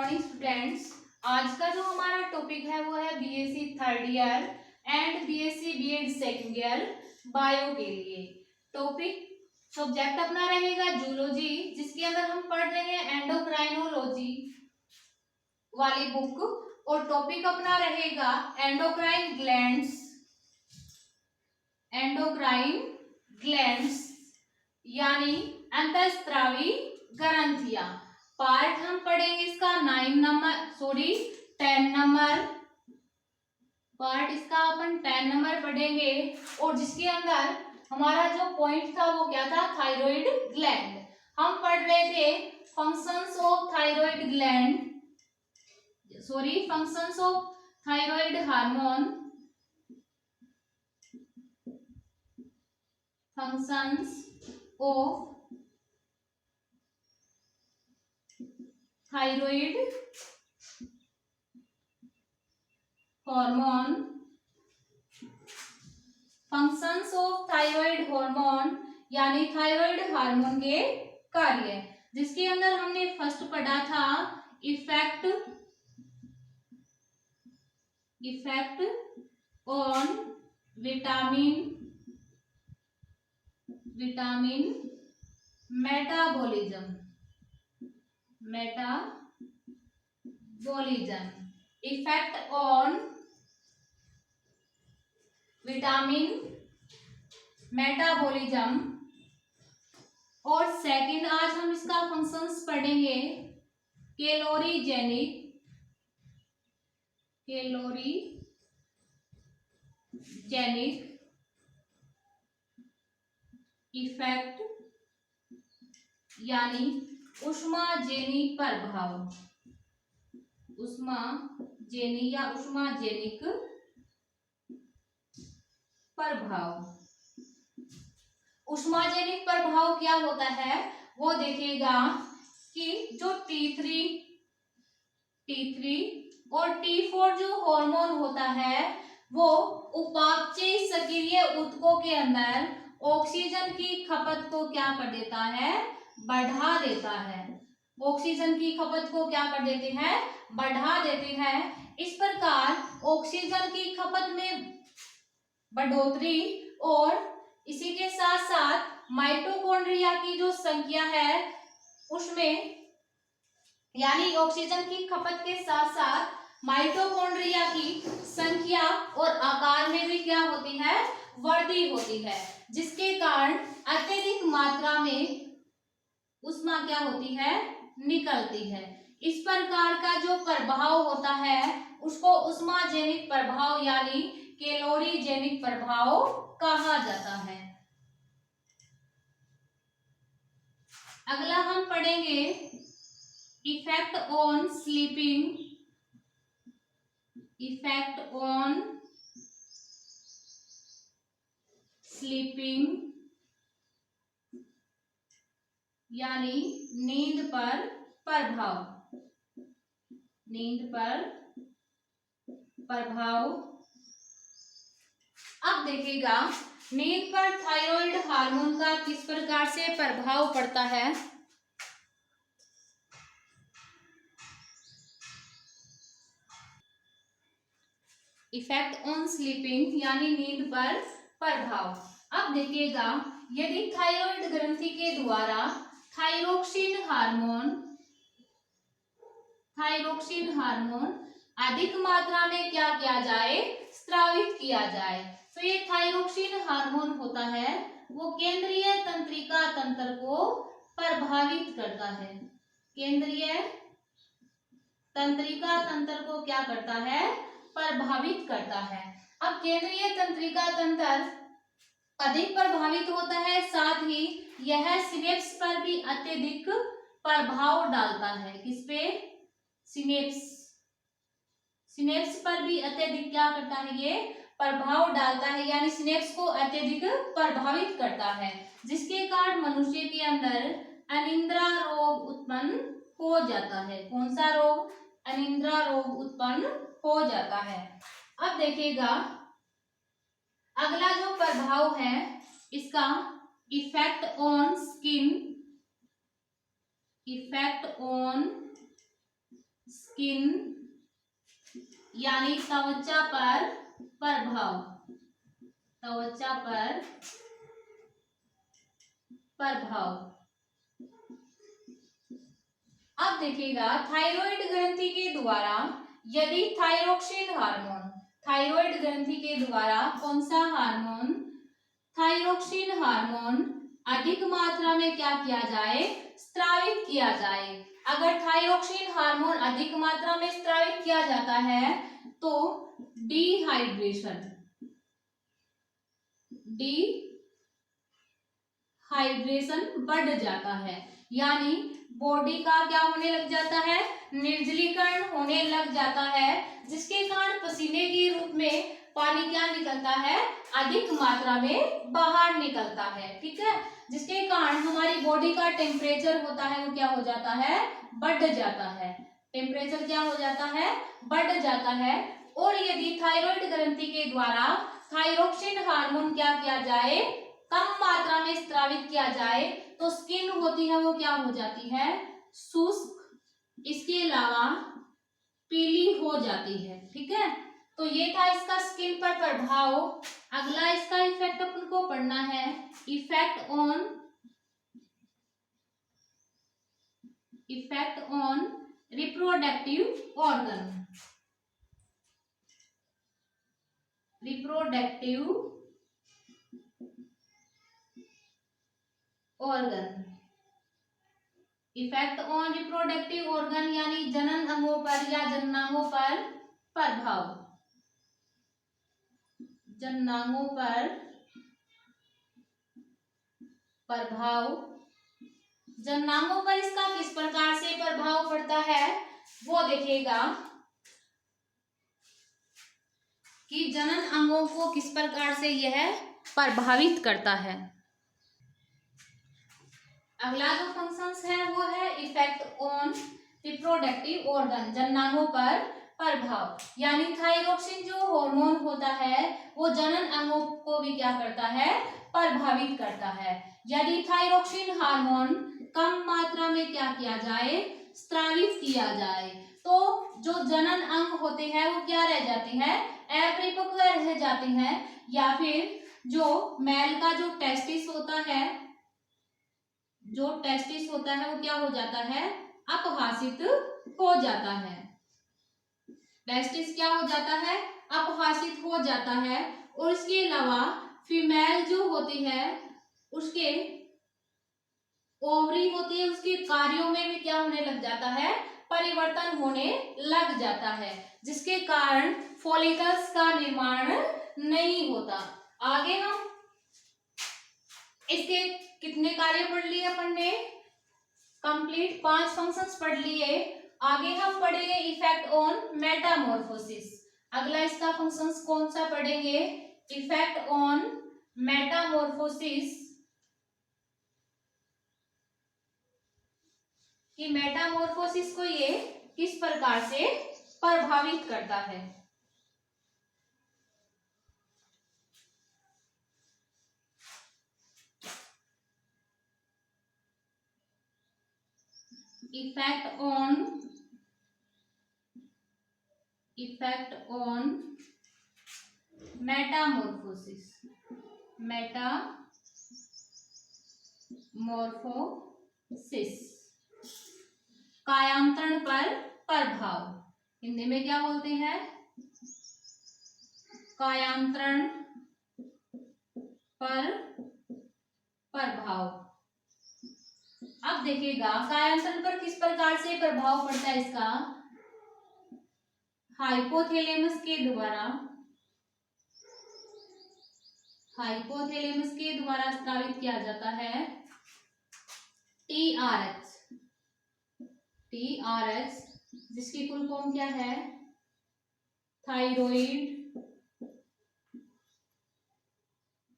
Morning students. आज का जो हमारा टॉपिक है वो है BSc third year and BSc BEd second year bio के लिए। टॉपिक सब्जेक्ट अपना रहेगा जूलॉजी, जिसके अंदर हम पढ़ रहे हैं एंडोक्राइनोलॉजी वाली बुक, और टॉपिक अपना रहेगा एंडोक्राइन ग्लैंड्स यानी अंतःस्रावी ग्रंथियां। पार्ट हम पढ़ेंगे इसका 10 नंबर पार्ट इसका अपन 10 नंबर पढ़ेंगे, और जिसके अंदर हमारा जो पॉइंट था वो क्या था, थायराइड ग्लैंड। हम पढ़ रहे थे functions of thyroid hormone, functions of thyroid hormone, functions of thyroid hormone यानी थायराइड हार्मोन के कार्य, जिसके अंदर हमने फर्स्ट पढ़ा था effect on vitamin metabolism, effect on vitamin metabolism. और सेकंड आज हम इसका फंक्शंस पढ़ेंगे कैलोरीजेनिक इफेक्ट यानी ऊष्माजेनिक प्रभाव। ऊष्माजेनिक प्रभाव क्या होता है वो देखेगा कि जो T3 और T4 जो हार्मोन होता है वो उपापचय सक्रिय ऊतकों के अंदर ऑक्सीजन की खपत को क्या कर देता है, बढ़ा देता है। ऑक्सीजन की खपत को क्या कर देते हैं, बढ़ा देते हैं। इस प्रकार ऑक्सीजन की खपत में बढ़ोतरी और इसी के साथ साथ माइटोकॉन्ड्रिया की जो संख्या है उसमें, यानी ऑक्सीजन की खपत के साथ साथ माइटोकॉन्ड्रिया की संख्या और आकार में भी क्या होती है, वृद्धि होती है, जिसके कारण अत्यधिक मात्रा में ऊष्मा क्या होती है, निकलती है। इस प्रकार का जो प्रभाव होता है उसको ऊष्माजेनिक प्रभाव यानी कैलोरीजेनिक प्रभाव कहा जाता है। अगला हम पढ़ेंगे इफेक्ट ऑन स्लीपिंग यानी नींद पर प्रभाव। अब देखिएगा नींद पर थायराइड हार्मोन का किस प्रकार से प्रभाव पड़ता है। इफेक्ट ऑन स्लीपिंग यानी नींद पर प्रभाव। अब देखिएगा यदि थायराइड ग्रंथि के द्वारा थायरोक्सिन हार्मोन अधिक मात्रा में क्या किया जाए, स्रावित किया जाए, तो ये थायरोक्सिन हार्मोन होता है वो केंद्रीय तंत्रिका तंत्र को प्रभावित करता है। केंद्रीय तंत्रिका तंत्र को क्या करता है, प्रभावित करता है। अब केंद्रीय तंत्रिका तंत्र अधिक प्रभावित होता है, साथ ही यह सिनेप्स पर भी अत्यधिक प्रभाव डालता है। किस पे, सिनेप्स पर भी अत्यधिक क्या करता है, ये प्रभाव डालता है, यानी सिनेप्स को अत्यधिक प्रभावित करता है, जिसके कारण मनुष्य के अंदर अनिद्रा रोग उत्पन्न हो जाता है। कौन सा रोग, अनिद्रा रोग उत्पन्न हो जाता है। अब देखिएगा अगला जो प्रभाव है इसका इफेक्ट ऑन स्किन यानी त्वचा पर प्रभाव, त्वचा पर प्रभाव। अब देखिएगा थायराइड ग्रंथि के द्वारा यदि थायरोक्सिन हार्मोन, थायराइड ग्रंथि के द्वारा कौन सा हार्मोन, थायरोक्सिन हार्मोन अधिक मात्रा में क्या किया जाए, स्रावित किया जाए। अगर थायरोक्सिन हार्मोन अधिक मात्रा में स्रावित किया जाता है तो डिहाइड्रेशन, डिहाइड्रेशन बढ़ जाता है, यानी बॉडी का क्या होने लग जाता है, निर्जलीकरण होने लग जाता है, जिसके कारण पसीने के रूप में पानी क्या निकलता है, अधिक मात्रा में बाहर निकलता है। ठीक है, जिसके कारण हमारी बॉडी का टेम्परेचर होता है वो क्या हो जाता है, बढ़ जाता है। टेम्परेचर क्या हो जाता है, बढ़ जाता है। और यदि थायराइड ग्रंथि के द्वारा थायरोक्सिन हार्मोन क्या किया जाए, कम मात्रा में स्रावित किया जाए तो स्किन होती है वो क्या हो जाती है, शुष्क, इसके अलावा पीली हो जाती है। ठीक है, तो ये था इसका स्किन पर प्रभाव। अगला इसका इफेक्ट अपन को पढ़ना है, effect on reproductive organ, reproductive organ, effect on reproductive organ यानी जनन अंगों पर या जननांगों पर प्रभाव, जननांगों पर प्रभाव। जननांगों पर इसका किस प्रकार से प्रभाव पड़ता है वो देखिएगा कि जनन अंगों को किस प्रकार से यह प्रभावित करता है। अगला जो फंक्शंस है वो है इफेक्ट ऑन रिप्रोडक्टिव ऑर्गन, जननांगों पर प्रभाव, यानी थायरोक्सिन जो हार्मोन होता है वो जनन अंगों को भी क्या करता है, प्रभावित करता है। यदि थायरोक्सिन हार्मोन कम मात्रा में क्या किया जाए, स्रावित किया जाए, तो जो जनन अंग होते हैं वो क्या रह जाते हैं, अपरिपक्व रह जाते हैं, या फिर जो मेल का जो टेस्टिस होता है, जो टेस्टिस होता है वो क्या हो जाता है, अपहासित हो जाता है। टेस्टिस क्या हो जाता है, अपहासित हो जाता है। और इसके अलावा फीमेल जो होती है उसके ओवरी होती है, उसके कार्यों में भी क्या होने लग जाता है, परिवर्तन होने लग जाता है, जिसके कारण फॉलिकल्स का निर्माण नहीं होता। आगे हम इसके कितने कार्य पढ़ लिए अपन ने, कंप्लीट 5 फंक्शंस पढ़ लिए। आगे हम पढ़ेंगे इफेक्ट ऑन मेटामॉर्फोसिस। अगला इसका फंक्शंस कौन सा पढ़ेंगे, इफेक्ट ऑन मेटामॉर्फोसिस, कि मेटामॉर्फोसिस को ये किस प्रकार से प्रभावित करता है। इफेक्ट ऑन मेटामॉर्फोसिस, मेटामॉर्फोसिस, कायांतरण पर प्रभाव, हिंदी में क्या बोलते हैं, कायांतरण पर प्रभाव। अब देखिएगा कायांतरण पर किस प्रकार से प्रभाव पड़ता है इसका, हाइपोथैलेमस के द्वारा, हाइपोथैलेमस के द्वारा स्रावित किया जाता है टीआरएच, टीआरएच जिसकी फुल फॉर्म क्या है, thyroid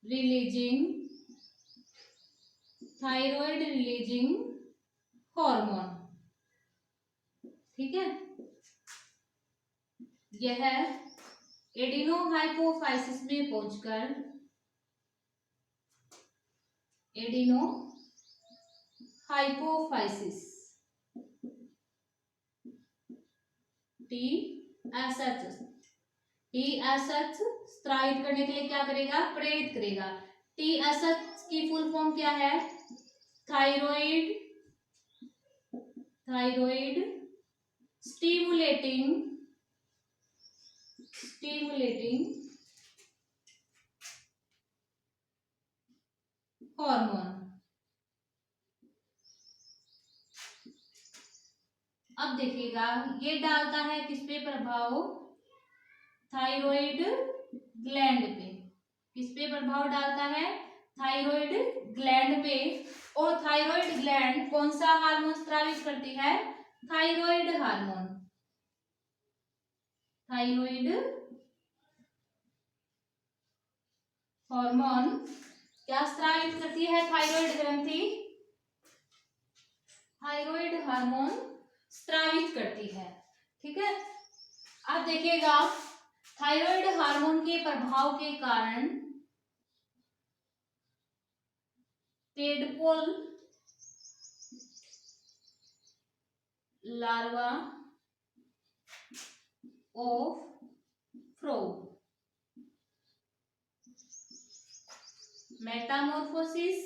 releasing, thyroid releasing hormone. ठीक है, यह एडिनोहाइपोफाइसिस में पहुंचकर, एडिनोहाइपोफाइसिस TSH, TSH स्रावित करने के लिए क्या करेगा, प्रेरित करेगा। TSH की फुल फॉर्म क्या है, थायराइड स्टिमुलेटिंग हार्मोन। अब देखिएगा ये डालता है किस पे प्रभाव, थायराइड ग्लैंड पे। किस पे प्रभाव डालता है, थायराइड ग्लैंड पे। और थायराइड ग्लैंड कौन सा हार्मोन स्रावित करती है, थायराइड हार्मोन। थायराइड हार्मोन क्या स्रावित करती है, थायराइड ग्रंथि थायराइड हार्मोन स्रावित करती है। ठीक है, अब देखिएगा थायराइड हार्मोन के प्रभाव के कारण tadpole larva of frog Metamorphosis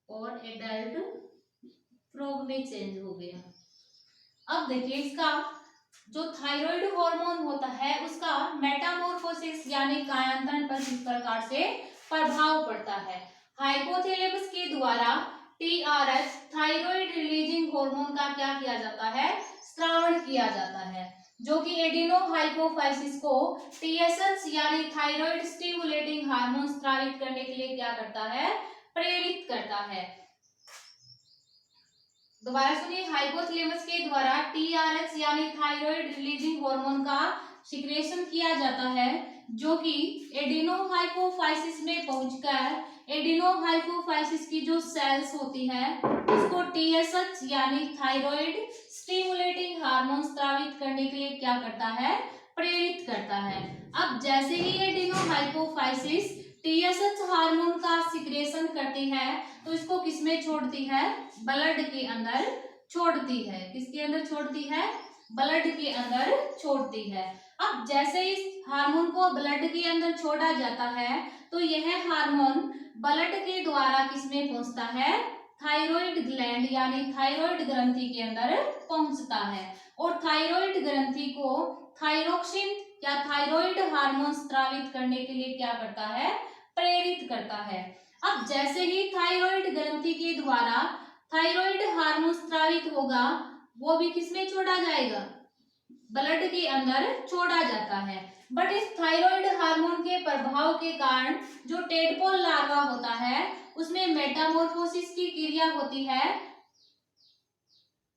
और एडल्ट फ्रॉग में चेंज हो गया। अब देखिए इसका जो थायराइड हार्मोन होता है उसका मेटामॉर्फोसिस यानी कायांतरण पर किस प्रकार से प्रभाव पड़ता है। हाइपोथैलेमस के द्वारा टीआरएच थायराइड रिलीजिंग हार्मोन का क्या किया जाता है, स्रावण किया जाता है, जो कि एडिनो हाइपोफाइसिस को टीएसएच यानी थायराइड स्टिमुलेटिंग हार्मोन स्रावित करने के लिए क्या करता है, प्रेरित करता है। दोबारा सुनिए, हाइपोथैलेमस के द्वारा टीआरएच यानी थायराइड रिलीजिंग हार्मोन का सिक्रेशन किया जाता है, जो कि एडिनोहाइपोफाइसिस में पहुंचकर एडिनोहाइपोफाइसिस की जो सेल्स होती है उसको टीएसएच यानी थायराइड स्टिमुलेटिंग हार्मोन स्रावित करने के लिए क्या करता है, प्रेरित करता है। अब जैसे ही एडिनोहाइपोफाइसिस टीएसएच हार्मोन का सिक्रेशन करती है तो इसको किसमें छोड़ती है, ब्लड के अंदर छोड़ती है। किसके अंदर छोड़ती है, ब्लड के अंदर छोड़ती है। अब जैसे इस हार्मोन को ब्लड के अंदर छोड़ा जाता है तो यह हार्मोन ब्लड के द्वारा किसमें पहुंचता है, थायराइड ग्लैंड यानी थायराइड ग्रंथि के अंदर पहुंचता है और थायराइड ग्रंथि को थायरोक्सिन या थायराइड हार्मोन स्रावित करने के लिए क्या करता है, प्रेरित करता है। अब जैसे ही थायराइड ग्रंथि के द्वारा थायराइड हार्मोन स्रावित होगा वो भी किसमें छोड़ा जाएगा, ब्लड के अंदर छोड़ा जाता है। बट इस थायराइड हार्मोन के प्रभाव के कारण जो टेडपोल लार्वा होता है उसमें मेटामॉर्फोसिस की क्रिया होती है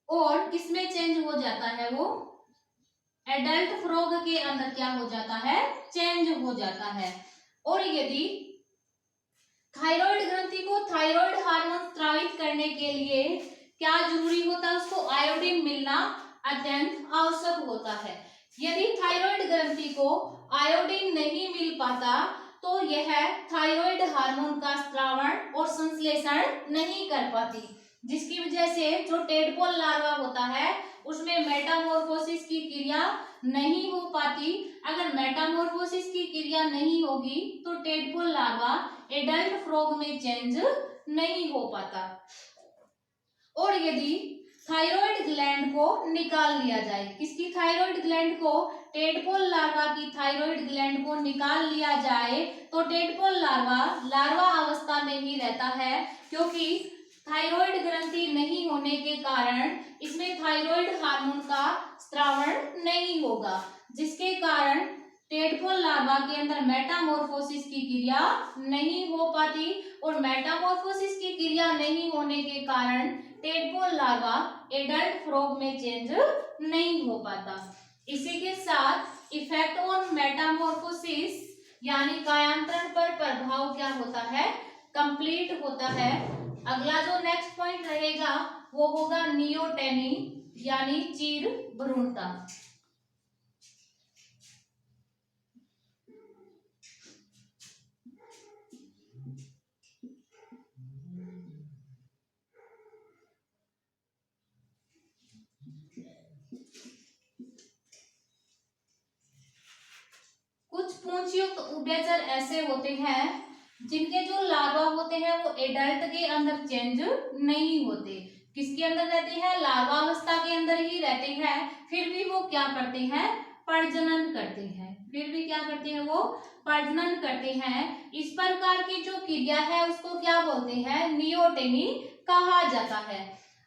और किसमें चेंज हो जाता है, वो एडल्ट फ्रॉग के अंदर क्या हो जाता है, चेंज हो जाता है। और यदि थायराइड ग्रंथि को थायराइड हार्मोन स्रावित करने के लिए क्या जरूरी होता है, उसको आयोडीन मिलना अत्यंत आवश्यक होता है। यदि थायराइड ग्रंथि को आयोडीन नहीं मिल पाता तो यह थायराइड हार्मोन का स्रावण और संश्लेषण नहीं कर पाती, जिसकी वजह से जो टेडपोल लार्वा होता है उसमें मेटामॉर्फोसिस की क्रिया नहीं हो पाती। अगर मेटामॉर्फोसिस की क्रिया नहीं होगी तो टेडपोल लार्वा एडल्ट फ्रॉग में चेंज नहीं हो पाता। और यदि थायराइड ग्लैंड को निकाल लिया जाए, किसकी थायराइड ग्लैंड को, टेडपोल लार्वा की थायराइड ग्लैंड को निकाल लिया जाए तो टेडपोल लार्वा अवस्था में ही रहता है, क्योंकि थायराइड ग्रंथि नहीं होने के कारण इसमें थायराइड हार्मोन का स्रावण नहीं होगा, जिसके कारण टेडपोल लार्वा के अंदर मेटामॉर्फोसिस की क्रिया नहीं हो पाती और मेटामॉर्फोसिस की क्रिया नहीं होने के कारण टेडपोल लार्वा एडल्ट फ्रॉग में चेंज नहीं हो पाता। इसी के साथ इफेक्ट ऑन मेटामॉर्फोसिस यानी कायांतरण पर प्रभाव क्या होता है, कंप्लीट होता है। अगला जो नेक्स्ट पॉइंट रहेगा वो होगा नियोटेनी यानी चीर भ्रूणता। पूंछयुक्त उभयचर ऐसे होते हैं जिनके जो लार्वा होते हैं वो एडल्ट के अंदर चेंज नहीं होते। किसके अंदर रहते हैं? लार्वा अवस्था के अंदर ही रहते हैं, फिर भी वो क्या करते हैं? प्रजनन करते हैं। फिर भी क्या करते हैं? वो प्रजनन करते हैं। इस प्रकार की जो क्रिया है उसको क्या बोलते हैं? नियोटेनी कहा जाता है।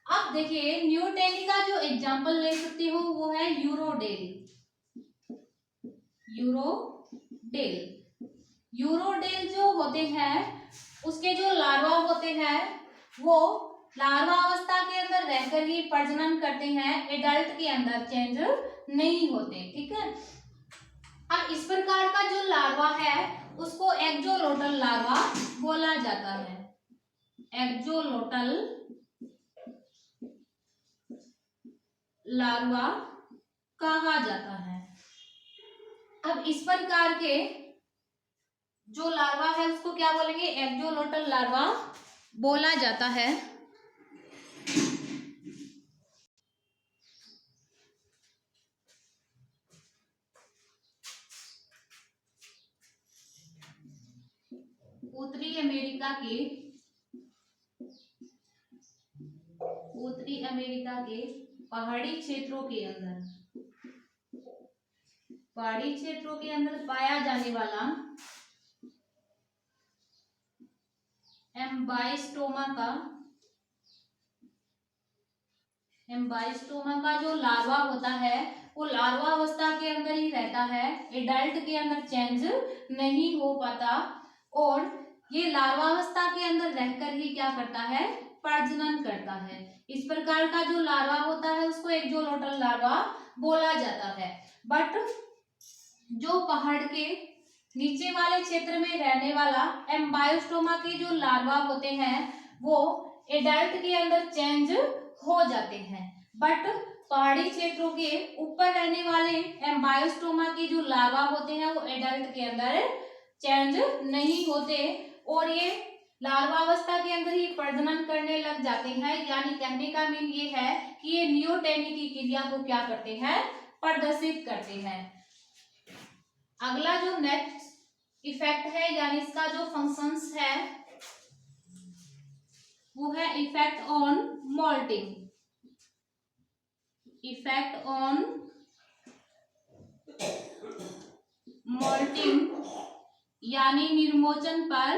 अब देखिए नियोटेनी का जो एग्जाम्पल ले सकती हूँ वो है यूरोडेल। यूरोडेल जो होते हैं उसके जो लार्वा होते हैं वो लार्वा अवस्था के अंदर रहकर ही प्रजनन करते हैं, एडल्ट के अंदर चेंज नहीं होते। ठीक है। अब इस प्रकार का जो लार्वा है उसको एक्जोलोटल लार्वा बोला जाता है। एक्जोलोटल लार्वा कहा जाता है। अब इस प्रकार के जो लार्वा है उसको क्या बोलेंगे? एक्जोलोटल लार्वा बोला जाता है। उत्तरी अमेरिका के पहाड़ी क्षेत्रों के अंदर पाया जाने वाला एम्बाइस्टोमा का जो लार्वा होता है वो लार्वा अवस्था के अंदर ही रहता है, एडल्ट के अंदर चेंज नहीं हो पाता और ये लार्वा अवस्था के अंदर रहकर ही क्या करता है? प्रजनन करता है। इस प्रकार का जो लार्वा होता है उसको एक्जोलोटल लार्वा बोला जाता है। बट जो पहाड़ के नीचे वाले क्षेत्र में रहने वाला एम्बायोस्टोमा के जो लार्वा होते हैं वो एडल्ट के अंदर चेंज हो जाते हैं। बट पहाड़ी क्षेत्रों के ऊपर रहने वाले एम्बायोस्टोमा के जो लार्वा होते हैं वो एडल्ट के अंदर चेंज नहीं होते और ये लार्वा अवस्था के अंदर ही प्रजनन करने लग जाते हैं। यानी कहने का मीन ये है कि ये नियोटेनी की क्रिया को क्या करते हैं? प्रदर्शित करते हैं। अगला जो नेक्स्ट इफेक्ट है यानी इसका जो फंक्शंस है वो है effect on moulting. Effect on moulting यानी निर्मोचन पर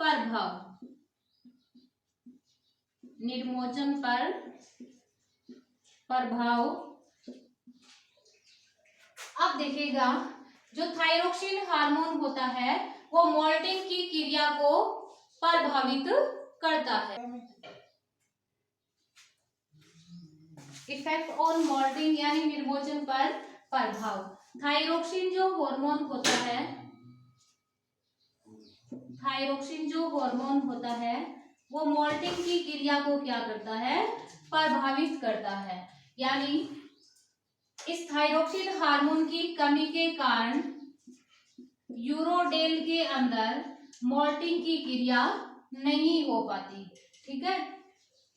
प्रभाव। निर्मोचन पर प्रभाव। अब देखिएगा जो थायरोक्सिन हार्मोन होता है वो मोल्टिंग की क्रिया को प्रभावित करता है। इफेक्ट ऑन मोल्टिंग यानी निर्मोचन पर प्रभाव। थायरोक्सिन जो हार्मोन होता है वो मोल्टिंग की क्रिया को क्या करता है? प्रभावित करता है। यानी इस थायरोक्सिन हार्मोन की कमी के कारण यूरोडेल के अंदर मोल्टिंग की क्रिया नहीं हो पाती। ठीक है।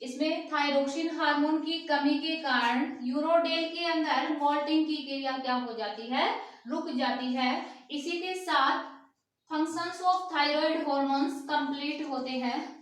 इसमें थायरोक्सिन हार्मोन की कमी के कारण यूरोडेल के अंदर मोल्टिंग की क्रिया क्या हो जाती है? रुक जाती है। इसी के साथ functions of thyroid hormones complete होते हैं।